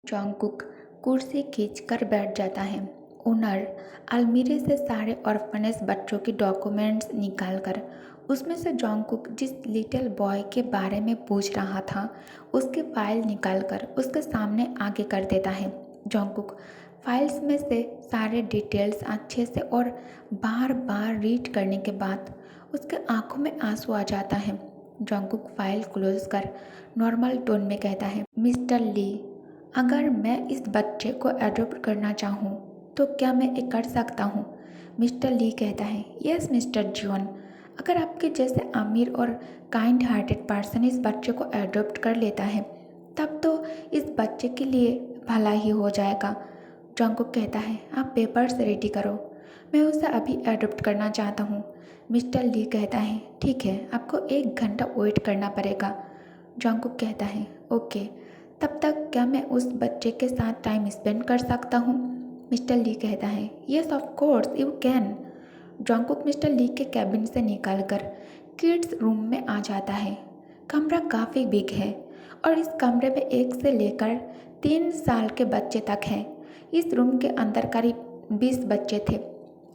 जॉन्गकुक कुर्सी खींचकर बैठ जाता है। ओनर अलमीरे से सारे ऑर्फनेज बच्चों के डॉक्यूमेंट्स निकालकर उसमें से जॉन्गकुक जिस लिटिल बॉय के बारे में पूछ रहा था उसकी फाइल निकालकर उसके सामने आगे कर देता है। जॉन्गकुक फाइल्स में से सारे डिटेल्स अच्छे से और बार बार रीड करने के बाद उसके आंखों में आंसू आ जाता है। जॉन्गकुक फाइल क्लोज कर नॉर्मल टोन में कहता है, मिस्टर ली, अगर मैं इस बच्चे को एडॉप्ट करना चाहूँ तो क्या मैं ये कर सकता हूँ? मिस्टर ली कहता है, यस मिस्टर जॉन, अगर आपके जैसे अमीर और काइंड हार्टेड पर्सन इस बच्चे को एडॉप्ट कर लेता है तब तो इस बच्चे के लिए भला ही हो जाएगा। जॉन्गकुक कहता है, आप पेपर्स रेडी करो, मैं उसे अभी एडॉप्ट करना चाहता हूँ। मिस्टर ली कहता है, ठीक है, आपको 1 घंटा वेट करना पड़ेगा। जॉन्गकुक कहता है, ओके, तब तक क्या मैं उस बच्चे के साथ टाइम स्पेंड कर सकता हूँ? मिस्टर ली कहता है, yes of course you can. Jungkook mister Lee के कैबिन से निकलकर किड्स रूम में आ जाता है। कमरा काफ़ी बिग है और इस कमरे में 1 से लेकर 3 साल के बच्चे तक हैं। इस रूम के अंदर करीब 20 बच्चे थे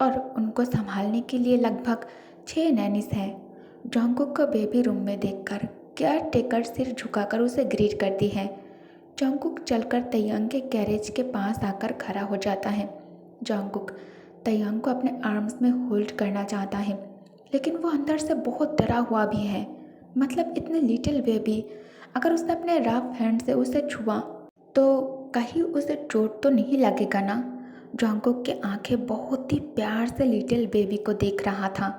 और उनको संभालने के लिए लगभग 6 नैनीस हैं। जॉन्गकुक को बेबी रूम में देखकर केयर टेकर सिर झुकाकर उसे ग्रीट करती है। जॉन्गकुक चलकर तैयांग के गैरेज के पास आकर खड़ा हो जाता है। जॉन्गकुक तैयांग को अपने आर्म्स में होल्ड करना चाहता है लेकिन वो अंदर से बहुत डरा हुआ भी है। मतलब इतने लिटिल बेबी, अगर उसने अपने रफ हैंड से उसे छुआ तो कहीं उसे चोट तो नहीं लगेगा ना? जॉन्गकुक की आंखें बहुत ही प्यार से लिटिल बेबी को देख रहा था।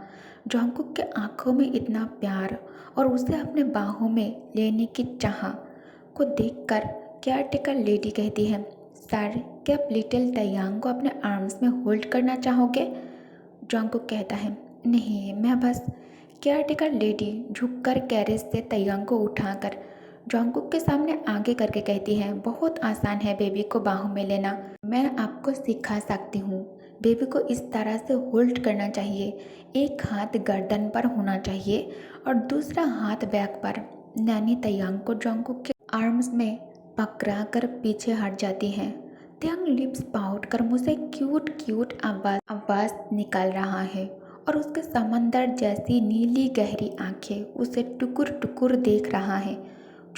जॉन्गकुक के आंखों में इतना प्यार और उसे अपने बाहों में लेने की चाह को देखकर केयरटेकर लेडी कहती है, सर, क्या आप लिटिल तैयांग को अपने आर्म्स में होल्ड करना चाहोगे? जॉन्गकुक कहता है, नहीं, मैं बस। केयरटेकर लेडी झुककर कैरेज से तैयांग को उठाकर जॉन्गकुक के सामने आगे करके कहती है, बहुत आसान है बेबी को बाहों में लेना, मैं आपको सिखा सकती हूँ। बेबी को इस तरह से होल्ड करना चाहिए, एक हाथ गर्दन पर होना चाहिए और दूसरा हाथ बैक पर। नैनी तैयांग को जॉन्गकुक के आर्म्स में पकड़ा कर पीछे हट जाती है। तैयांग लिप्स पाउट कर मुंह से क्यूट क्यूट आवाज निकाल रहा है और उसके समंदर जैसी नीली गहरी आंखें उसे टुकुर टुकुर देख रहा है।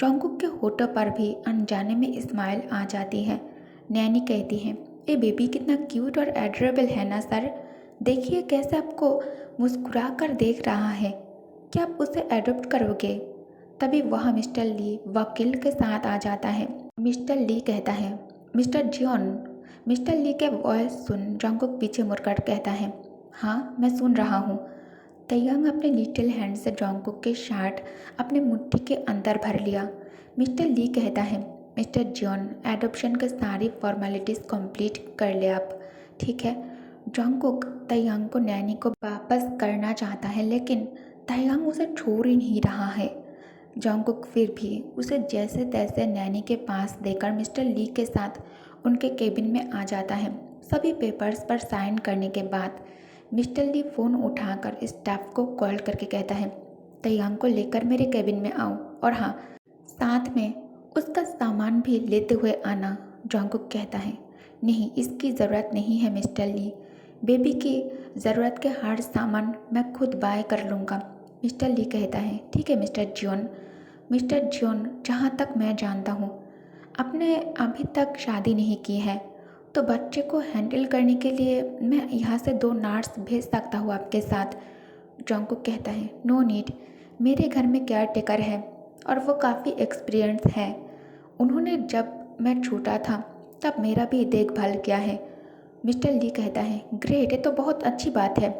जॉन्गकुक के होठों पर भी अनजाने में स्माइल आ जाती है। नैनी कहती है, ये बेबी कितना क्यूट और एडोरेबल है ना सर, देखिए कैसे आपको मुस्कुरा कर देख रहा है, क्या आप उसे एडॉप्ट करोगे? तभी वह मिस्टर ली वकील के साथ आ जाता है। मिस्टर ली कहता है, मिस्टर जॉन। मिस्टर ली के वॉइस सुन जॉन्गकुक पीछे मुड़कर कहता है, हाँ, मैं सुन रहा हूँ। तैयांग अपने लिटिल हैंड से जॉन्गकुक के शर्ट अपने मुट्ठी के अंदर भर लिया। मिस्टर ली कहता है, मिस्टर जॉन, एडॉप्शन के सारी फॉर्मेलिटीज़ कंप्लीट कर ले आप, ठीक है? जॉन्गकुक तैयांग को नैनी को वापस करना चाहता है लेकिन तैयांग उसे छोड़ ही नहीं रहा है। जॉन्गकुक फिर भी उसे जैसे तैसे नैनी के पास देकर मिस्टर ली के साथ उनके केबिन में आ जाता है। सभी पेपर्स पर साइन करने के बाद मिस्टर ली फ़ोन उठाकर स्टाफ को कॉल करके कहता है, तैयांग को लेकर मेरे केबिन में आओ और हाँ, साथ में उसका सामान भी लेते हुए आना। जॉन्गकुक कहता है, नहीं, इसकी ज़रूरत नहीं है मिस्टर ली, बेबी की ज़रूरत के हर सामान मैं खुद बाय कर लूँगा। मिस्टर ली कहता है, ठीक है मिस्टर जॉन। मिस्टर जॉन, जहाँ तक मैं जानता हूँ आपने अभी तक शादी नहीं की है, तो बच्चे को हैंडल करने के लिए मैं यहाँ से 2 नर्स भेज सकता हूँ आपके साथ। जॉन्गकुक कहता है, नो नीड, मेरे घर में केयर टेकर है और वो काफ़ी एक्सपीरियंस है, उन्होंने जब मैं छोटा था तब मेरा भी देखभाल किया है। मिस्टर ली कहता है, ग्रेट, ये तो बहुत अच्छी बात है।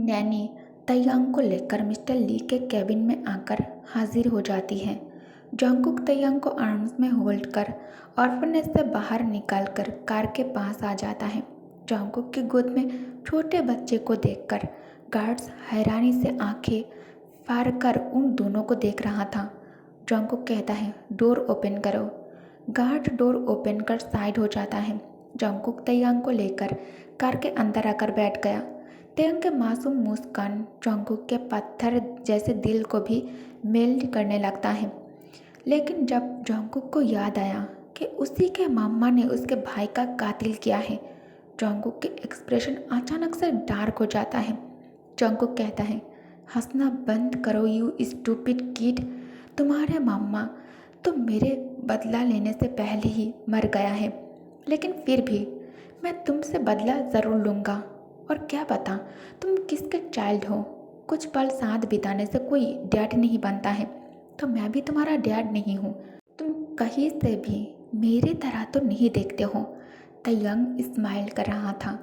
नैनी तैयांग को लेकर मिस्टर ली के केबिन में आकर हाजिर हो जाती है। जॉन्गकुक तैयांग को आर्म्स में होल्ड कर ऑर्फनेज से बाहर निकालकर कार के पास आ जाता है। जॉन्गकुक की गोद में छोटे बच्चे को देखकर गार्ड्स हैरानी से आंखें फाड़ कर उन दोनों को देख रहा था। जॉन्गकुक कहता है, डोर ओपन करो। गार्ड डोर ओपन कर साइड हो जाता है। जॉन्गकुक तैयांग को लेकर कार के अंदर आकर बैठ गया। तैयांग के मासूम मुस्कान जॉन्गकुक के पत्थर जैसे दिल को भी मेल्ट करने लगता है। लेकिन जब जॉन्गकुक को याद आया कि उसी के मामा ने उसके भाई का कातिल किया है। जंगकुक के एक्सप्रेशन अचानक से डार्क हो जाता है। जंगकुक कहता है, हंसना बंद करो यू स्टूपिड किड। तुम्हारे मामा तो मेरे बदला लेने से पहले ही मर गया है, लेकिन फिर भी मैं तुमसे बदला ज़रूर लूँगा। और क्या पता तुम किसके चाइल्ड हो। कुछ पल साथ बिताने से कोई डैड नहीं बनता है, तो मैं भी तुम्हारा डैड नहीं हूँ। तुम कहीं से भी मेरी तरह तो नहीं देखते हो। तयंग स्माइल कर रहा था।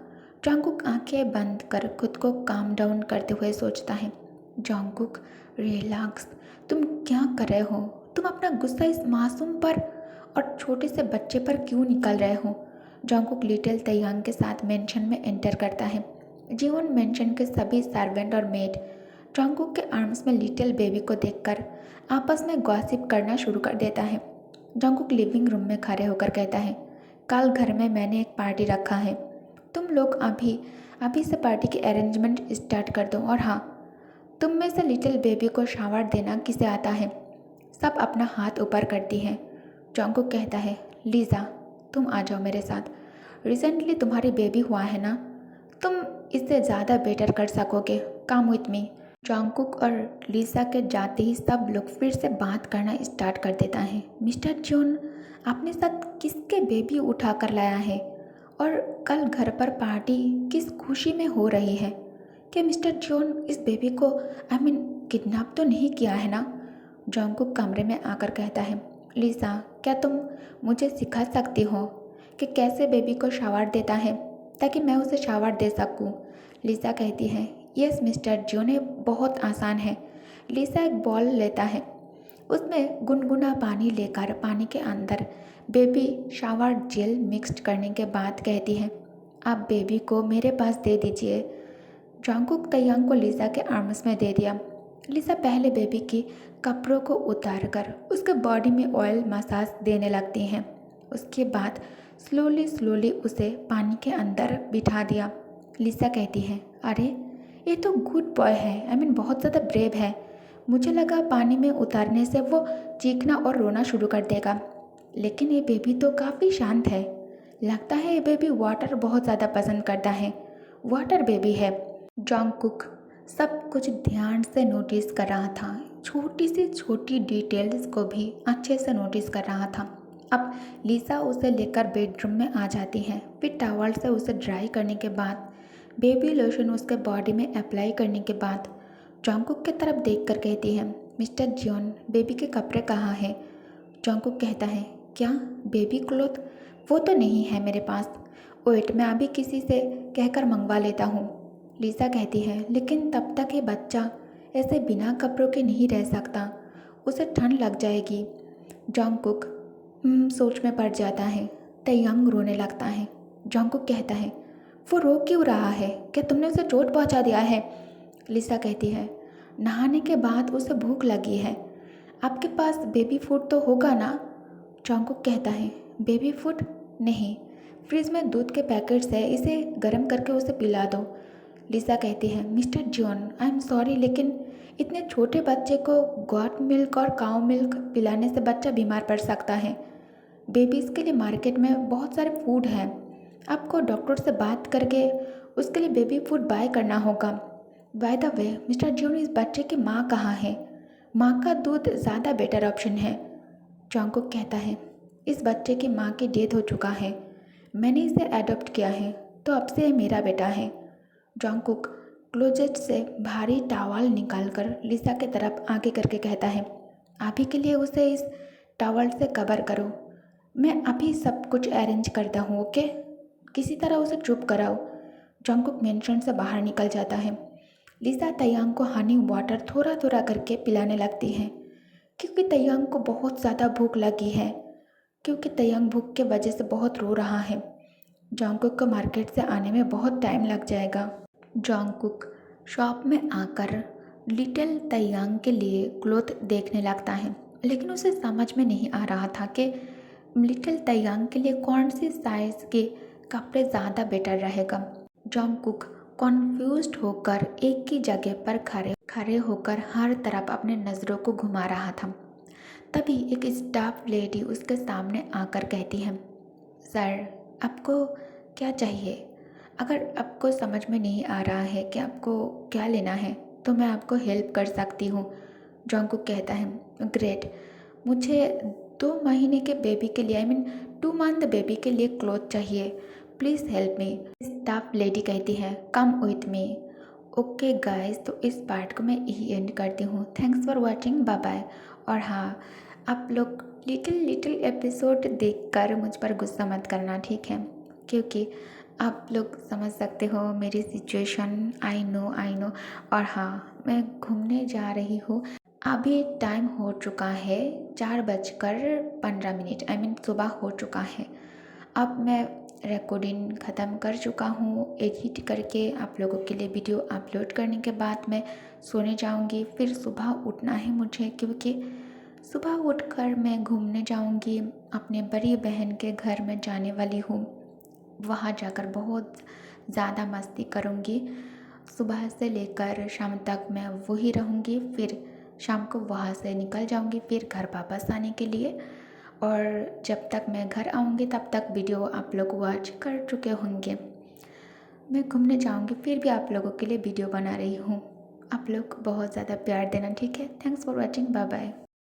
जंगकुक आंखें बंद कर खुद को काम डाउन करते हुए सोचता है, जंगकुक रिलैक्स, तुम क्या कर रहे हो? तुम अपना गुस्सा इस मासूम पर और छोटे से बच्चे पर क्यों निकाल रहे हो? जंगकुक लिटिल तयंग के साथ मेंशन में एंटर करता है। जीवन मेंशन के सभी सर्वेंट और मेड जंगकुक के आर्म्स में लिटिल बेबी को देखकर आपस में गॉसिप करना शुरू कर देता है। जंगकुक लिविंग रूम में खड़े होकर कहता है, कल घर में मैंने एक पार्टी रखा है, तुम लोग अभी अभी से पार्टी की अरेंजमेंट स्टार्ट कर दो। और हाँ, तुम में से लिटिल बेबी को शावर देना किसे आता है? सब अपना हाथ ऊपर करती हैं। जंगकुक कहता है, लीज़ा तुम आ जाओ मेरे साथ। रिसेंटली तुम्हारी बेबी हुआ है ना, तुम इससे ज़्यादा बेटर कर सकोगे। कम विथ मी। जंगकुक और लीसा के जाते ही सब लोग फिर से बात करना स्टार्ट कर देता है। मिस्टर जॉन अपने साथ किसके बेबी उठा कर लाया है? और कल घर पर पार्टी किस खुशी में हो रही है? कि मिस्टर जॉन इस बेबी को किडनैप तो नहीं किया है ना? जंगकुक कमरे में आकर कहता है, लीसा क्या तुम मुझे सिखा सकती हो कि कैसे बेबी को शावर देता है, ताकि मैं उसे शावर दे सकूं? लीसा कहती है, यस मिस्टर जॉन, ये बहुत आसान है। लीसा एक बॉल लेता है, उसमें गुनगुना पानी लेकर पानी के अंदर बेबी शावर जेल मिक्स्ड करने के बाद कहती है, आप बेबी को मेरे पास दे दीजिए। जंगकुक तयंग को लीसा के आर्म्स में दे दिया। लीसा पहले बेबी की कपड़ों को उतार कर उसके बॉडी में ऑयल मसाज देने लगती हैं। उसके बाद स्लोली स्लोली उसे पानी के अंदर बिठा दिया। लीसा कहती है, अरे ये तो गुड बॉय है, बहुत ज़्यादा ब्रेव है। मुझे लगा पानी में उतारने से वो चीखना और रोना शुरू कर देगा, लेकिन ये बेबी तो काफ़ी शांत है। लगता है ये बेबी वाटर बहुत ज़्यादा पसंद करता है। वाटर बेबी है। जंगकुक सब कुछ ध्यान से नोटिस कर रहा था, छोटी सी छोटी डिटेल्स को भी अच्छे से नोटिस कर रहा था। अब लीसा उसे लेकर बेडरूम में आ जाती है। फिर टॉवल से उसे ड्राई करने के बाद बेबी लोशन उसके बॉडी में अप्लाई करने के बाद जंगकुक की तरफ देखकर कहती है, मिस्टर जॉन बेबी के कपड़े कहाँ हैं? जंगकुक कहता है, क्या बेबी क्लोथ? वो तो नहीं है मेरे पास। वेट मैं अभी किसी से कहकर मंगवा लेता हूँ। लीसा कहती है, लेकिन तब तक ये बच्चा ऐसे बिना कपड़ों के नहीं रह सकता, उसे ठंड लग जाएगी। जंगकुक सोच में पड़ जाता है। तयंग रोने लगता है। जंगकुक कहता है, वो रो क्यों रहा है? क्या तुमने उसे चोट पहुंचा दिया है? लिसा कहती है, नहाने के बाद उसे भूख लगी है। आपके पास बेबी फूड तो होगा ना? जंगकुक कहता है, बेबी फूड नहीं, फ्रिज में दूध के पैकेट्स है, इसे गर्म करके उसे पिला दो। लिसा कहती है, mister John I am sorry, लेकिन इतने छोटे बच्चे को गॉट मिल्क और काउ मिल्क पिलाने से बच्चा बीमार पड़ सकता है। बेबीज़ के लिए मार्केट में बहुत सारे फूड हैं, आपको डॉक्टर से बात करके उसके लिए बेबी फूड बाय करना होगा। By the way mister John, इस बच्चे की माँ कहाँ है? माँ का दूध ज़्यादा बेटर ऑप्शन है। जंगकुक कहता है, इस बच्चे की माँ की डेथ हो चुका है, मैंने इसे अडॉप्ट किया है, तो अब से ये मेरा बेटा है। जंगकुक क्लोजेट से भारी टॉवल निकालकर लिसा की तरफ आगे करके कहता है, अभी के लिए उसे इस टॉवल से कवर करो, मैं अभी सब कुछ अरेंज करता हूँ, ओके? किसी तरह उसे चुप कराओ। जंगकुक मेंशन से बाहर निकल जाता है। लिसा तयंग को हनी वाटर थोड़ा थोड़ा करके पिलाने लगती है, क्योंकि तयंग को बहुत ज़्यादा भूख लगी है, क्योंकि तयंग भूख के वजह से बहुत रो रहा है। जंगकुक को मार्केट से आने में बहुत टाइम लग जाएगा। जंगकुक शॉप में आकर लिटिल तयंग के लिए क्लोथ देखने लगता है, लेकिन उसे समझ में नहीं आ रहा था कि लिटिल तयंग के लिए कौन सी साइज़ के कपड़े ज़्यादा बेटर रहेगा। जंगकुक कॉन्फ्यूज्ड होकर एक ही जगह पर खड़े होकर हर तरफ अपने नज़रों को घुमा रहा था। तभी एक स्टाफ लेडी उसके सामने आकर कहती है, सर आपको क्या चाहिए? अगर आपको समझ में नहीं आ रहा है कि आपको क्या लेना है तो मैं आपको हेल्प कर सकती हूँ। जॉन्गकुक कहता है, ग्रेट, मुझे 2 महीने के बेबी के लिए 2 मंथ बेबी के लिए क्लॉथ चाहिए, please help me. Staff lady कहती है, come with me. Okay guys, तो इस पार्ट को मैं यही एंड करती हूँ। Thanks for watching, bye bye. और हाँ, आप लोग लिटिल लिटिल एपिसोड देखकर मुझ पर गुस्सा मत करना, ठीक है? क्योंकि आप लोग समझ सकते हो मेरी सिचुएशन। I know. और हाँ, मैं घूमने जा रही हूँ। अभी टाइम हो चुका है 4:15। सुबह हो चुका है। अब मैं रिकॉर्डिंग ख़त्म कर चुका हूँ। एडिट करके आप लोगों के लिए वीडियो अपलोड करने के बाद मैं सोने जाऊँगी। फिर सुबह उठना है मुझे, क्योंकि सुबह उठकर मैं घूमने जाऊँगी। अपने बड़ी बहन के घर में जाने वाली हूँ। वहाँ जाकर बहुत ज़्यादा मस्ती करूँगी। सुबह से लेकर शाम तक मैं वही रहूँगी। फिर शाम को वहाँ से निकल जाऊँगी फिर घर वापस आने के लिए। और जब तक मैं घर आऊँगी तब तक वीडियो आप लोग वॉच कर चुके होंगे। मैं घूमने जाऊँगी फिर भी आप लोगों के लिए वीडियो बना रही हूँ। आप लोग बहुत ज़्यादा प्यार देना, ठीक है? Thanks for watching, bye bye.